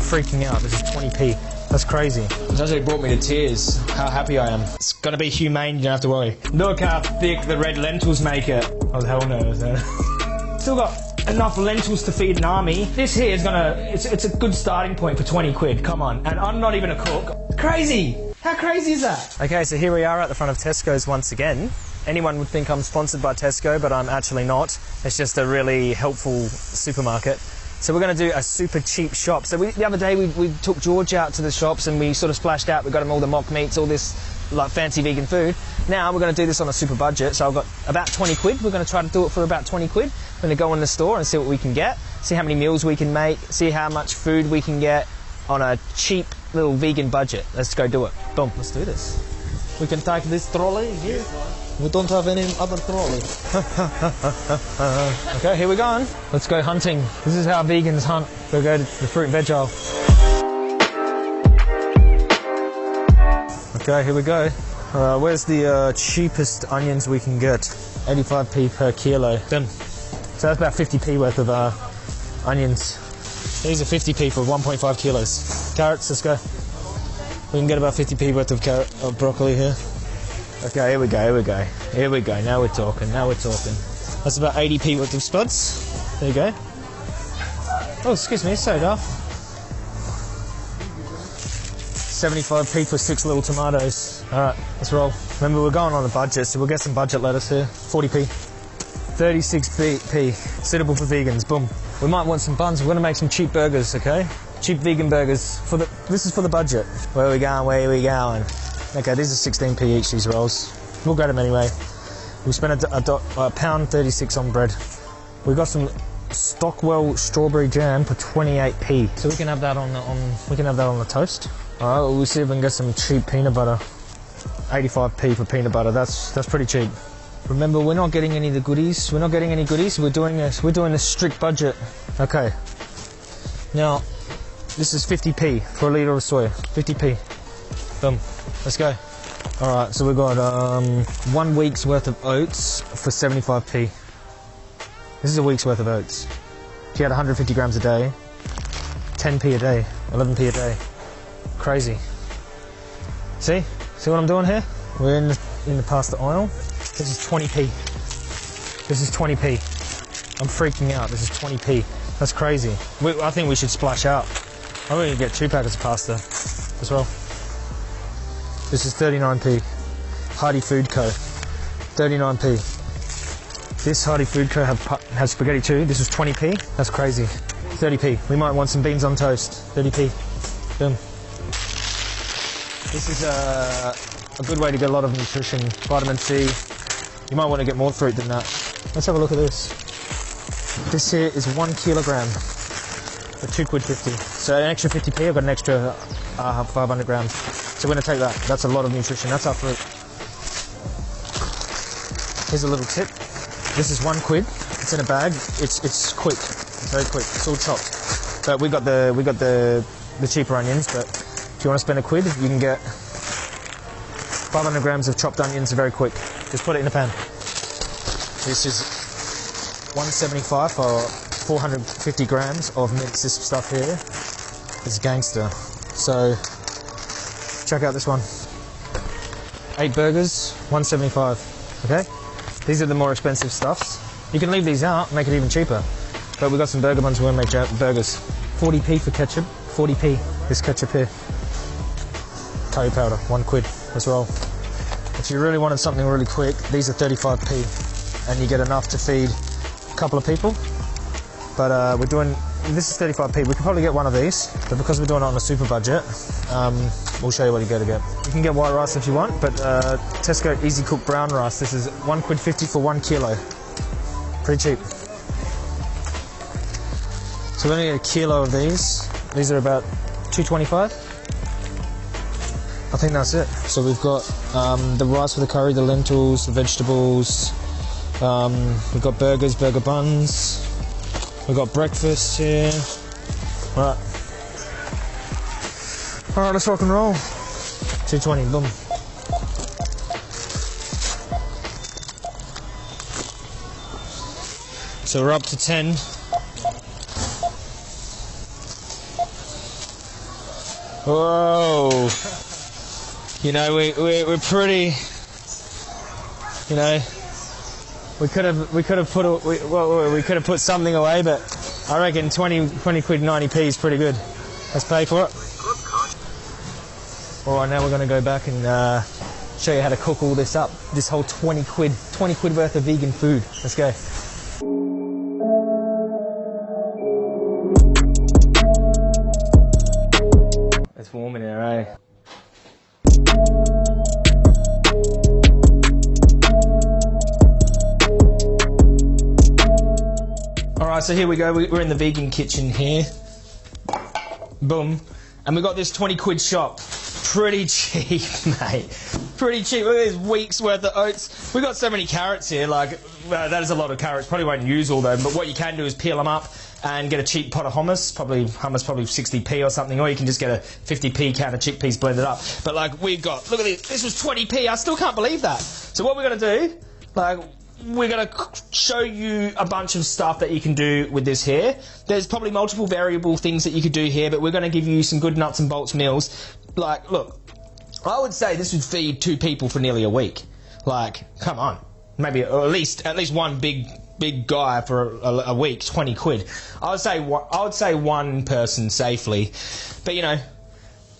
freaking out. This is 20p. That's crazy. It's actually brought me to tears, how happy I am. It's gonna be humane, you don't have to worry. Look how thick the red lentils make it. Oh, hell no. Still got enough lentils to feed an army. This here is it's a good starting point for 20 quid, come on. And I'm not even a cook. Crazy! How crazy is that? Okay, so here we are at the front of Tesco's once again. Anyone would think I'm sponsored by Tesco, but I'm actually not. It's just a really helpful supermarket. So we're going to do a super cheap shop. So the other day we took George out to the shops and we sort of splashed out. We got him all the mock meats, all this like fancy vegan food. Now we're going to do this on a super budget. So I've got about 20 quid. We're going to try to do it for about 20 quid. We're going to go in the store and see what we can get, see how many meals we can make, see how much food we can get on a cheap little vegan budget. Let's go do it. Boom, let's do this. We can take this trolley here. We don't have any other trolley. Okay, here we go. Let's go hunting. This is how vegans hunt. We'll go to the fruit and veg aisle. Okay, here we go. Where's the cheapest onions we can get? 85p per kilo. Done. So that's about 50p worth of onions. These are 50p for 1.5 kilos. Carrots, let's go. We can get about 50p worth of broccoli here. Okay, here we go, here we go. Here we go, now we're talking, now we're talking. That's about 80p worth of spuds. There you go. Oh, excuse me, sorry, Duff. 75p for 6 little tomatoes. Alright, let's roll. Remember, we're going on a budget, so we'll get some budget lettuce here. 40p. 36p. Suitable for vegans, boom. We might want some buns, we're going to make some cheap burgers, okay? Cheap vegan burgers. This is for the budget. Where are we going, where are we going? Okay, these are 16p each, these rolls. We'll get them anyway. We spent £1.36 on bread. We got some Stockwell strawberry jam for 28p. So we can have that on the toast. Alright, we'll see if we can get some cheap peanut butter. 85p for peanut butter, that's pretty cheap. Remember, we're not getting any of the goodies. We're not getting any goodies, we're doing a strict budget. Okay. Now, this is 50p for a litre of soy. 50p. Boom. Let's go. Alright, so we've got 1 week's worth of oats for 75p. This is a week's worth of oats. If you had 150 grams a day, 10p a day, 11p a day. Crazy. See? See what I'm doing here? We're in the pasta aisle. This is 20p. This is 20p. I'm freaking out. This is 20p. That's crazy. I think we should splash out. I'm going to get 2 packets of pasta as well. This is 39p. Hearty Food Co. 39p. This Hearty Food Co. has spaghetti too. This is 20p. That's crazy. 30p. We might want some beans on toast. 30p. Boom. This is a good way to get a lot of nutrition. Vitamin C. You might want to get more fruit than that. Let's have a look at this. This here is 1 kilogram for £2.50. So an extra 50p. I've got an extra 500 grams. So we're going to take that. That's a lot of nutrition. That's our fruit. Here's a little tip. This is £1. It's in a bag. It's quick. It's very quick. It's all chopped. But we got the cheaper onions. But if you want to spend £1, you can get 500 grams of chopped onions very quick. Just put it in a pan. This is $1.75 for 450 grams of minced. This stuff here is gangster. So check out this one. 8 burgers, $1.75. Okay? These are the more expensive stuffs. You can leave these out, make it even cheaper. But we've got some burger buns, we're going to make burgers. 40p for ketchup, 40p. This ketchup here. Curry powder, £1. Let's roll. If you really wanted something really quick, these are 35p. And you get enough to feed a couple of people. But this is 35p. We could probably get one of these, but because we're doing it on a super budget, we'll show you what you go to get. You can get white rice if you want, but Tesco Easy Cook brown rice, this is £1.50 for 1 kilo. Pretty cheap. So we're going to get a kilo of these. These are about $2.25. I think that's it. So we've got the rice for the curry, the lentils, the vegetables. We've got burgers, burger buns. We've got breakfast here. Right. Alright, let's rock and roll. 220, boom. So we're up to 10. Whoa. You know, we're pretty, you know, we could have put something away, but I reckon 20 quid 90p is pretty good. Let's pay for it. All right, now we're going to go back and show you how to cook all this up. This whole 20 quid worth of vegan food. Let's go. It's warm in here, eh? Alright, so here we go. We're in the vegan kitchen here. Boom. And we got this 20 quid shop. Pretty cheap, mate. Pretty cheap. Look at this week's worth of oats. We got so many carrots here, like, that is a lot of carrots. Probably won't use all them, but what you can do is peel them up and get a cheap pot of hummus. Probably 60p or something, or you can just get a 50p can of chickpeas blended up. But like, we've got, look at this was 20p. I still can't believe that. So what we're going to do, like, we're going to show you a bunch of stuff that you can do with this here. There's probably multiple variable things that you could do here, but we're going to give you some good nuts and bolts meals. Like, look, I would say this would feed 2 people for nearly a week. Like, come on. Maybe, or at least one big guy for a week, 20 quid. I would say one person safely. But, you know,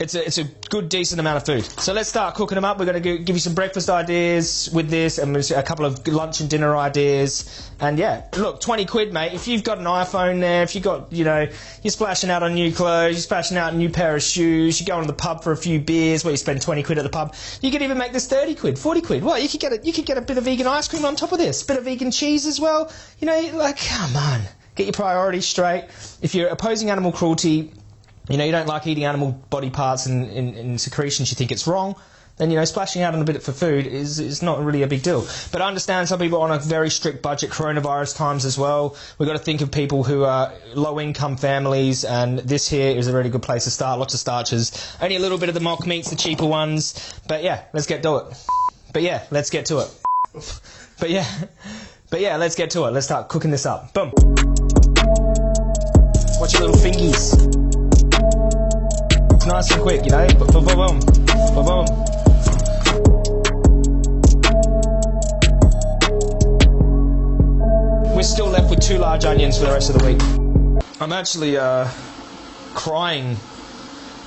it's a good, decent amount of food. So let's start cooking them up. We're going to give you some breakfast ideas with this, and a couple of lunch and dinner ideas. And yeah, look, 20 quid, mate. If you've got an iPhone there, if you've got, you know, you're splashing out on new clothes, you're splashing out a new pair of shoes, you go to the pub for a few beers, where you spend 20 quid at the pub, you could even make this 30 quid, 40 quid. Well, you could get a bit of vegan ice cream on top of this, a bit of vegan cheese as well. You know, like, come on, get your priorities straight. If you're opposing animal cruelty, you know, you don't like eating animal body parts and secretions, you think it's wrong, then, you know, splashing out on a bit for food is not really a big deal. But I understand some people are on a very strict budget, coronavirus times as well. We've got to think of people who are low-income families, and this here is a really good place to start. Lots of starches. Only a little bit of the mock meats, the cheaper ones. But yeah, let's get to it. But yeah, let's get to it. But yeah, let's get to it. Let's start cooking this up. Boom. Watch your little fingies. Nice and quick, you know. Boom, boom, boom, boom. We're still left with 2 large onions for the rest of the week. I'm actually crying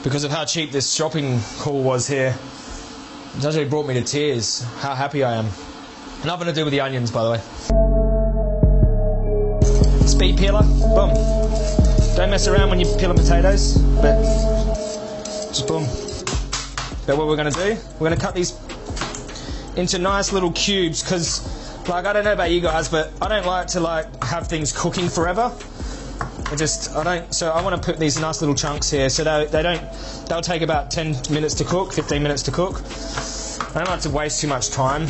because of how cheap this shopping haul was here. It's actually brought me to tears. How happy I am. Nothing to do with the onions, by the way. Speed peeler. Boom. Don't mess around when you're peeling potatoes, but just boom. But what we're going to do, we're going to cut these into nice little cubes, because, like, I don't know about you guys, but I don't like to, like, have things cooking forever. So I want to put these nice little chunks here, so they'll take about 10 minutes to cook, 15 minutes to cook. I don't like to waste too much time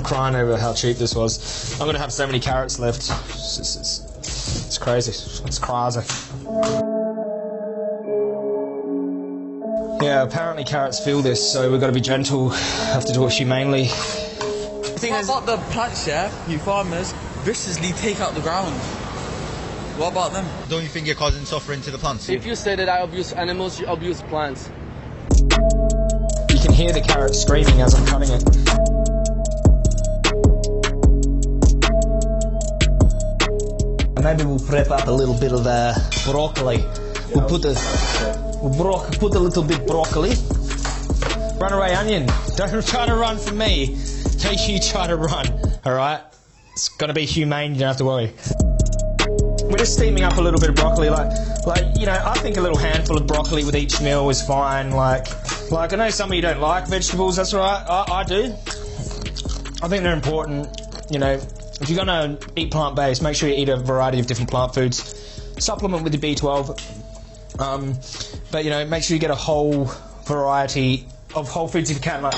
crying over how cheap this was. I'm going to have so many carrots left. It's crazy. It's crazy. Yeah, apparently carrots feel this, so we've got to be gentle. Have to do it humanely. What about the plants, yeah? You farmers viciously take out the ground. What about them? Don't you think you're causing suffering to the plants? If you say that I abuse animals, you abuse plants. You can hear the carrot screaming as I'm cutting it. Maybe we'll prep up a little bit of broccoli. We'll put a little bit broccoli. Run away, onion. Don't try to run from me. Don't you try to run, alright? It's gonna be humane, you don't have to worry. We're just steaming up a little bit of broccoli, like you know, I think a little handful of broccoli with each meal is fine. Like I know some of you don't like vegetables, that's right, I do. I think they're important, you know. If you're gonna eat plant-based, make sure you eat a variety of different plant foods. Supplement with the B12. But, you know, make sure you get a whole variety of whole foods if you can. Like,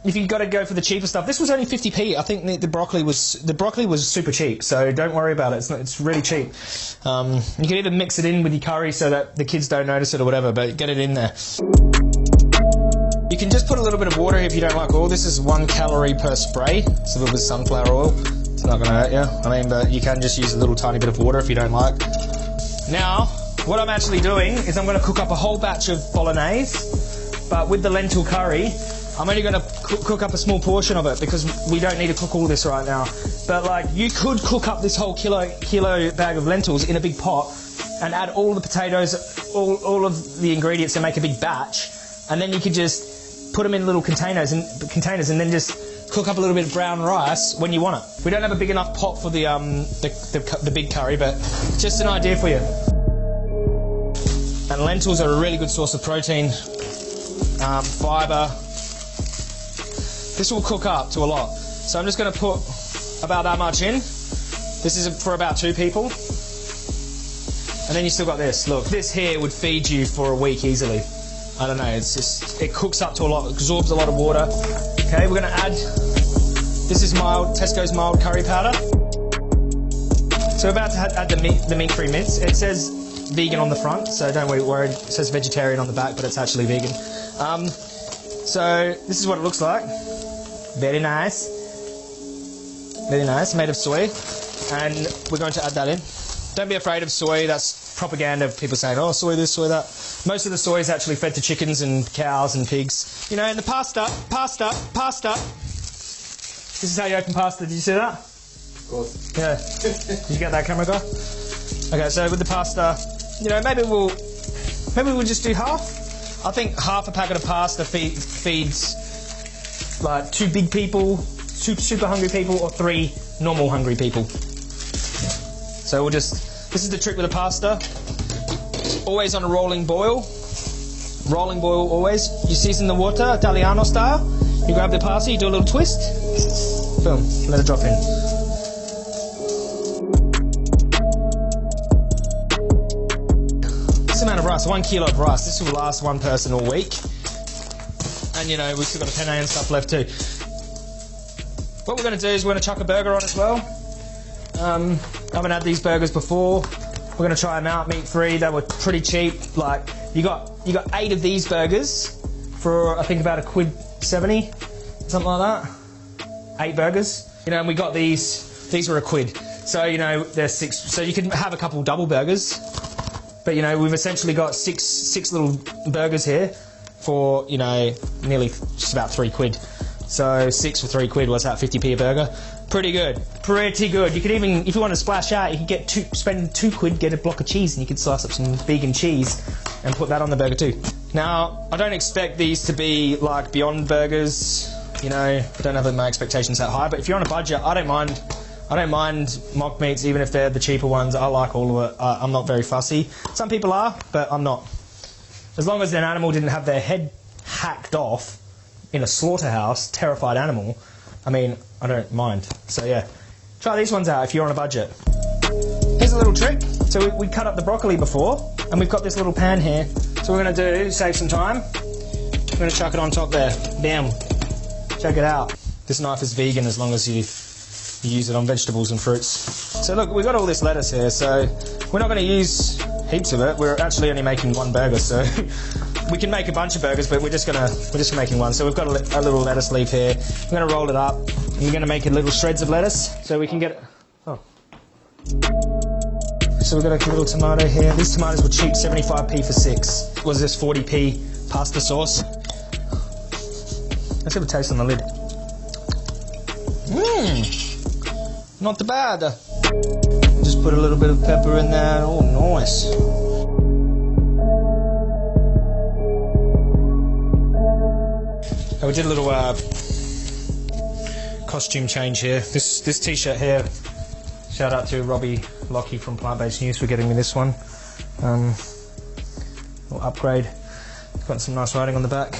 if you've got to go for the cheaper stuff, this was only 50p. I think the broccoli was super cheap, so don't worry about it. It's really cheap. You can even mix it in with your curry so that the kids don't notice it or whatever, but get it in there. You can just put a little bit of water if you don't like oil. This is 1 calorie per spray. It's a little bit of sunflower oil. It's not going to hurt you. I mean, but you can just use a little tiny bit of water if you don't like. Now, what I'm actually doing is I'm going to cook up a whole batch of bolognese, but with the lentil curry, I'm only going to cook up a small portion of it because we don't need to cook all this right now. But like, you could cook up this whole kilo bag of lentils in a big pot and add all the potatoes, all of the ingredients and make a big batch, and then you could just put them in little containers and then just cook up a little bit of brown rice when you want it. We don't have a big enough pot for the big curry, but just an idea for you. And lentils are a really good source of protein, fibre. This will cook up to a lot. So I'm just going to put about that much in. This is for about 2 people. And then you still got this. Look, this here would feed you for a week easily. I don't know, it's just, it cooks up to a lot, it absorbs a lot of water. Okay, we're going to add, this is mild, Tesco's mild curry powder. So we're about to add the meat-free mince. It says vegan on the front, so don't worry. It says vegetarian on the back, but it's actually vegan. So this is what it looks like. Very nice. Very nice, made of soy. And we're going to add that in. Don't be afraid of soy, that's propaganda of people saying, oh, soy this, soy that. Most of the soy is actually fed to chickens and cows and pigs. You know, and the pasta. This is how you open pasta, did you see that? Of course. Yeah. Did you get that, camera guy? Okay, so with the pasta, you know, maybe we'll just do half. I think half a packet of pasta feeds like 2 big people, super hungry people, or 3 normal hungry people. So this is the trick with the pasta. Always on a rolling boil. Rolling boil always. You season the water, Italiano style. You grab the pasta, you do a little twist. Boom, let it drop in. This amount of rice, 1 kilo of rice, this will last one person all week. And you know, we've still got a penne and stuff left too. What we're going to do is we're going to chuck a burger on as well. I haven't had these burgers before. We're going to try them out, meat-free. They were pretty cheap. Like, you got 8 of these burgers for, I think, about £1.70, something like that. 8 burgers. You know, and we got these were £1. So, you know, they're 6. So you can have a couple double burgers. But, you know, we've essentially got six little burgers here for, you know, nearly just about £3. So 6 for £3, what's that, 50p a burger? Pretty good, pretty good. You could even, if you want to splash out, you could spend £2, get a block of cheese, and you could slice up some vegan cheese and put that on the burger too. Now, I don't expect these to be like Beyond Burgers, you know, I don't have my expectations that high, but if you're on a budget, I don't mind mock meats, even if they're the cheaper ones. I like all of it. I'm not very fussy. Some people are, but I'm not. As long as an animal didn't have their head hacked off in a slaughterhouse, terrified animal, I mean, I don't mind. So yeah, try these ones out if you're on a budget. Here's a little trick. So we cut up the broccoli before, and we've got this little pan here. So what we're going to do, save some time, we're going to chuck it on top there. Bam. Check it out. This knife is vegan as long as you use it on vegetables and fruits. So look, we've got all this lettuce here, so we're not going to use heaps of it. We're actually only making 1 burger, so we can make a bunch of burgers, but we're just making 1. So we've got a little lettuce leaf here. We're going to roll it up, and we're going to make it little shreds of lettuce, so we can get it. Oh. So we've got a little tomato here. These tomatoes were cheap, 75p for 6. Was this 40p pasta sauce? Let's have a taste on the lid. Mmm, not too bad. Just put a little bit of pepper in there. Oh, nice. We did a little costume change here. This t-shirt here, shout out to Robbie Lockie from Plant-Based News for getting me this one. Little upgrade. Got some nice writing on the back.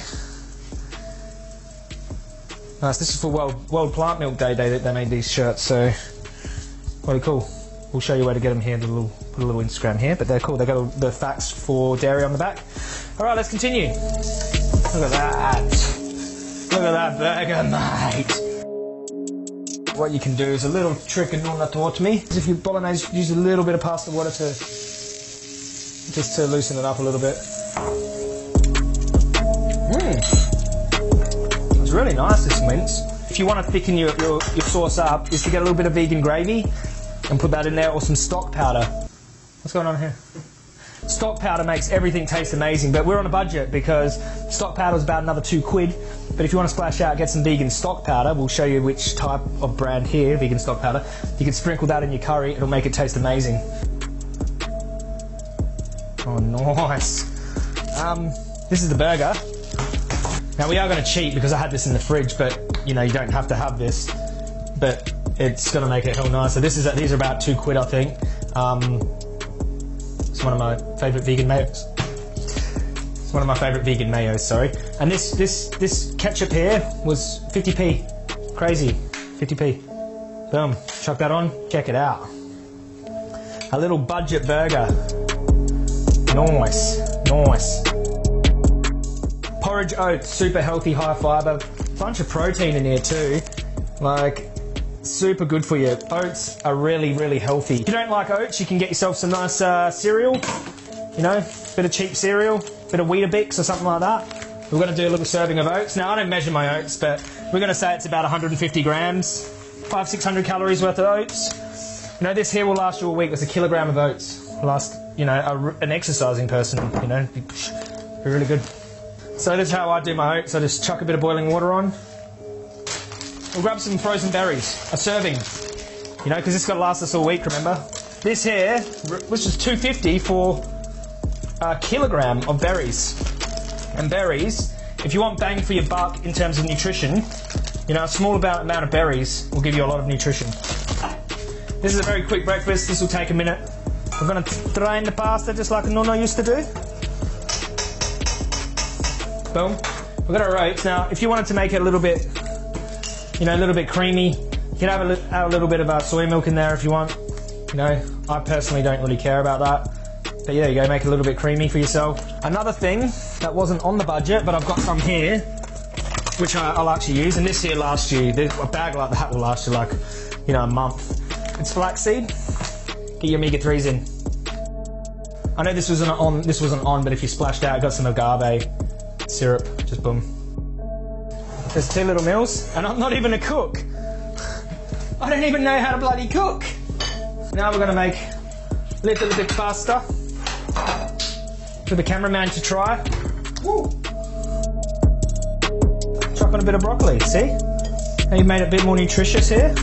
Nice. This is for World Plant Milk Day that they made these shirts, so really cool. We'll show you where to get them here. Put a little Instagram here, but they're cool. They got all the facts for dairy on the back. All right, let's continue. Look at that. Look at that burger, mate. What you can do is a little trick and non taught me. If you bolognese, use a little bit of pasta water just to loosen it up a little bit. It's really nice, this mince. If you want to thicken your sauce up, is to get a little bit of vegan gravy and put that in there, or some stock powder. What's going on here? stock powder makes everything taste amazing, but we're on a budget because stock powder is about another £2. But if you want to splash out, get some vegan stock powder. We'll show you which type of brand here, vegan stock powder. You can sprinkle that in your curry, it'll make it taste amazing. Oh, nice. This is the burger. Now we are going to cheat because I had this in the fridge, but you know, you don't have to have this, but it's going to make it hell nice. So these are about £2, I think. It's one of my favourite vegan mayos. It's one of my favourite vegan mayos, sorry. And this ketchup here was 50p. Crazy, 50p. Boom, chuck that on, check it out. A little budget burger. Nice, nice. Porridge oats, super healthy, high fibre. Bunch of protein in here too. Like, super good for you. Oats are really, really healthy. If you don't like oats, you can get yourself some nice cereal. You know, bit of cheap cereal, bit of Weetabix or something like that. We're going to do a little serving of oats. Now, I don't measure my oats, but we're going to say it's about 150 grams, 500-600 calories worth of oats. You know, this here will last you a week. It's a kilogram of oats. Last, you know, an exercising person, you know, be really good. So this is how I do my oats. I just chuck a bit of boiling water on. We'll grab some frozen berries, a serving, you know, because this has got to last us all week, remember? This here, which is $2.50 for a kilogram of berries. And berries, if you want bang for your buck in terms of nutrition, you know, a small amount of berries will give you a lot of nutrition. This is a very quick breakfast. This will take a minute. We're going to drain the pasta just like a nonna used to do. Boom. We've got our oats. Now, if you wanted to make it a little bit, you know, a little bit creamy, you can add a little bit of soy milk in there if you want. You know, I personally don't really care about that. But yeah, there you go, make it a little bit creamy for yourself. Another thing that wasn't on the budget, but I've got some here, which I'll actually use, and this here lasts you, a bag like that will last you like, you know, a month. It's flaxseed. Get your omega-3s in. I know this wasn't on, but if you splashed out, got some agave syrup, just boom. There's 2 little meals, and I'm not even a cook. I don't even know how to bloody cook. Now we're gonna make a little bit pasta for the cameraman to try. Woo. Chuck on a bit of broccoli, see? Now you've made it a bit more nutritious here.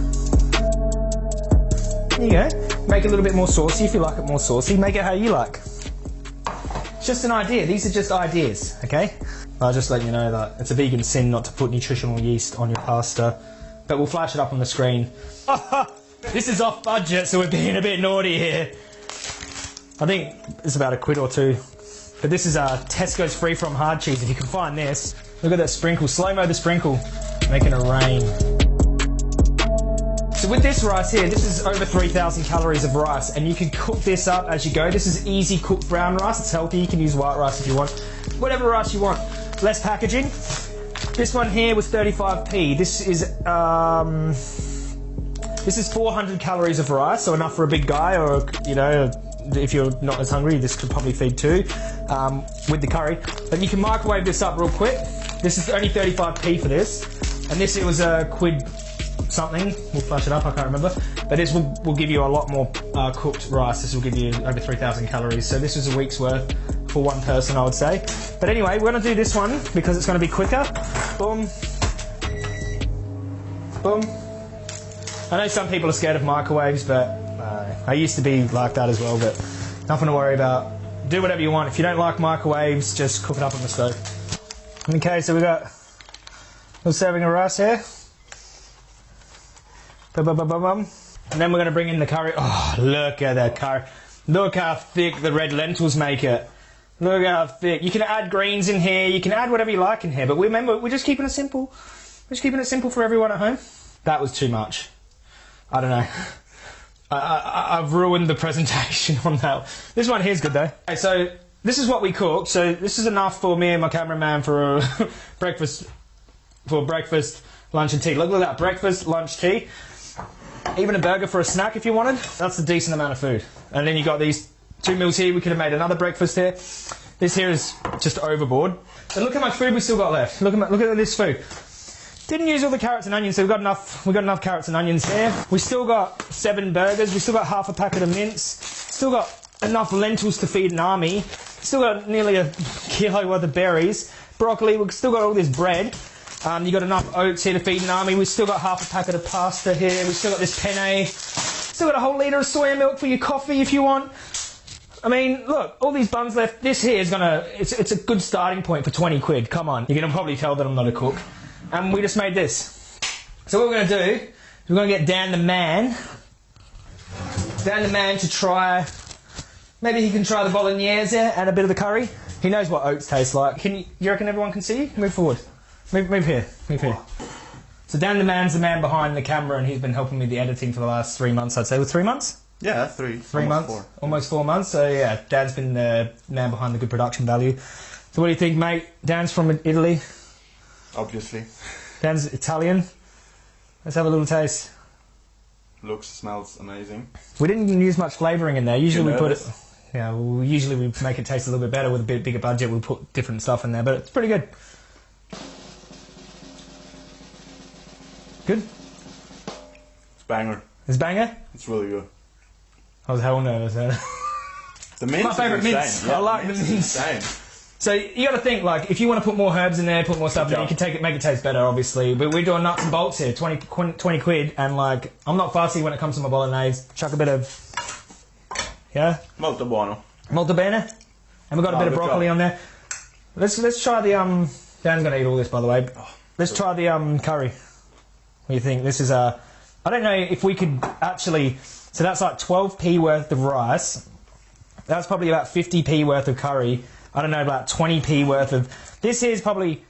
There you go. Make it a little bit more saucy if you like it more saucy. Make it how you like. It's just an idea. These are just ideas, okay? I'll just let you know that it's a vegan sin not to put nutritional yeast on your pasta, but we'll flash it up on the screen. This is off budget, so we're being a bit naughty here. I think it's about £1 or £2. But this is Tesco's free from hard cheese. If you can find this, look at that sprinkle. Slow-mo the sprinkle, making it rain. So with this rice here, this is over 3,000 calories of rice, and you can cook this up as you go. This is easy cooked brown rice. It's healthy. You can use white rice if you want. Whatever rice you want. Less packaging. This one here was 35p. This is 400 calories of rice, so enough for a big guy, or you know, if you're not as hungry, this could probably feed 2 with the curry. But you can microwave this up real quick. This is only 35p for this, and this it was a quid something. We'll flash it up, I can't remember. But this will give you a lot more cooked rice. This will give you over 3,000 calories. So this was a week's worth for one person, I would say. But anyway, we're going to do this one because it's going to be quicker. Boom. Boom. I know some people are scared of microwaves, but I used to be like that as well, but nothing to worry about. Do whatever you want. If you don't like microwaves, just cook it up on the stove. Okay, so we got a little serving of rice here. And then we're going to bring in the curry. Oh, look at that curry. Look how thick the red lentils make it. Look how thick. You can add greens in here. You can add whatever you like in here. But remember, we're just keeping it simple. We're just keeping it simple for everyone at home. That was too much. I don't know. I've ruined the presentation on that. This one here's good though. Okay, so this is what we cooked. So this is enough for me and my cameraman for breakfast, lunch and tea. Look at that, breakfast, lunch, tea. Even a burger for a snack if you wanted. That's a decent amount of food. And then you got these 2 meals here. We could have made another breakfast here. This here is just overboard. But look how much food we still got left. Look at this food. Didn't use all the carrots and onions, so we've got enough carrots and onions here. We still got 7 burgers. We still got half a packet of mince. Still got enough lentils to feed an army. Still got nearly a kilo worth of berries. Broccoli, we've still got all this bread. You got enough oats here to feed an army. We've still got half a packet of pasta here. We've still got this penne. Still got a whole litre of soya milk for your coffee if you want. I mean, look, all these buns left. This here is it's a good starting point for 20 quid. Come on. You're going to probably tell that I'm not a cook. And we just made this. So what we're going to do is we're going to get Dan the man. Dan the man to try. Maybe he can try the bolognese and a bit of the curry. He knows what oats taste like. You reckon everyone can see you? Move forward. Move here. So Dan the man's the man behind the camera, and he's been helping me with the editing for the last 3 months, I'd say. With 3 months? Yeah, 3. 3 months? 4. Almost 4 months. So yeah, Dan's been the man behind the good production value. So what do you think, mate? Dan's from Italy. Obviously. Dan's Italian. Let's have a little taste. Looks, smells amazing. We didn't use much flavouring in there. Usually we put it... Yeah, usually we make it taste a little bit better with a bit bigger budget. We'll put different stuff in there, but it's pretty good. Good? It's banger. It's banger? It's really good. I was hell nervous. The mint my favourite mints. Yeah, I like the mints. Insane. So you got to think, like, if you want to put more herbs in there, put more stuff in there, you can make it taste better, obviously. But we're doing nuts and bolts here, 20 quid, and like, I'm not fussy when it comes to my bolognese. Chuck a bit of, yeah? Molto buono. Molto bene. And we've got a bit of broccoli on there. Let's try the Dan's gonna eat all this, by the way. Let's try the curry. What do you think? This is I don't know if we could actually. So that's like 12p worth of rice. That's probably about 50p worth of curry. I don't know, about 20p worth of. This here's probably.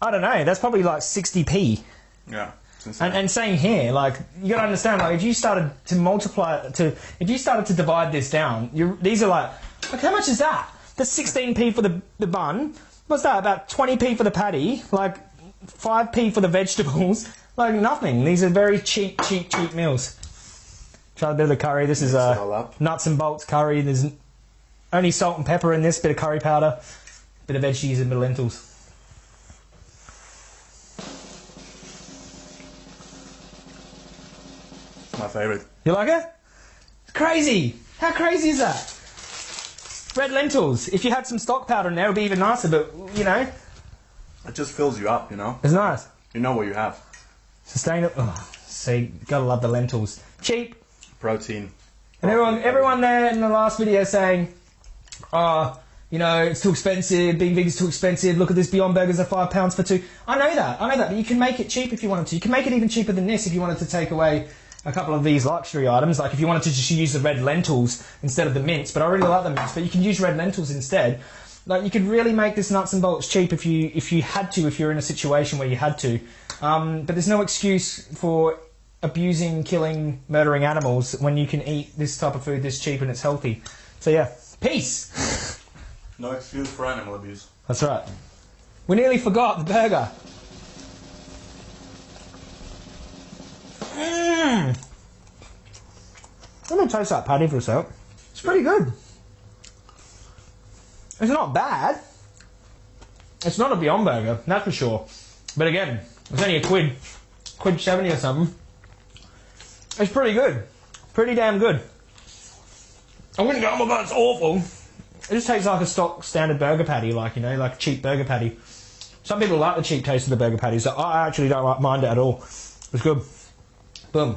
I don't know. That's probably like 60p. Yeah. And same here, like, you gotta understand, like, if you started to if you started to divide this down, these are like, how much is that? That's 16p for the bun. What's that? About 20p for the patty, like 5p for the vegetables, like nothing. These are very cheap meals. Try a bit of the curry. This is nuts and bolts curry. There's only salt and pepper in this, bit of curry powder, bit of veggies and bit of lentils. My favourite. You like it? It's crazy. How crazy is that? Red lentils. If you had some stock powder in there, it would be even nicer, but, you know. It just fills you up, you know? It's nice. You know what you have. Sustainable. Oh, see, gotta love the lentils. Cheap. Protein. And everyone there in the last video saying, oh, you know, it's too expensive, Being Big is too expensive, look at this, Beyond Burgers are £5 for 2. I know that, but you can make it cheap if you wanted to. You can make it even cheaper than this if you wanted to take away a couple of these luxury items, like if you wanted to just use the red lentils instead of the mince, but I really like the mince, but you can use red lentils instead. Like, you could really make this nuts and bolts cheap if you had to, if you're in a situation where you had to. But there's no excuse for abusing, killing, murdering animals when you can eat this type of food this cheap and it's healthy. So yeah, peace! No excuse for animal abuse. That's right. We nearly forgot the burger. Let me taste that patty for a sec. It's pretty good. It's not bad. It's not a Beyond Burger, that's for sure. But again, it's only a quid 70 or something. It's pretty good. Pretty damn good. I wouldn't go, oh my god, it's awful. It just tastes like a stock standard burger patty, like, you know, like a cheap burger patty. Some people like the cheap taste of the burger patty, so I actually don't mind it at all. It's good. Boom.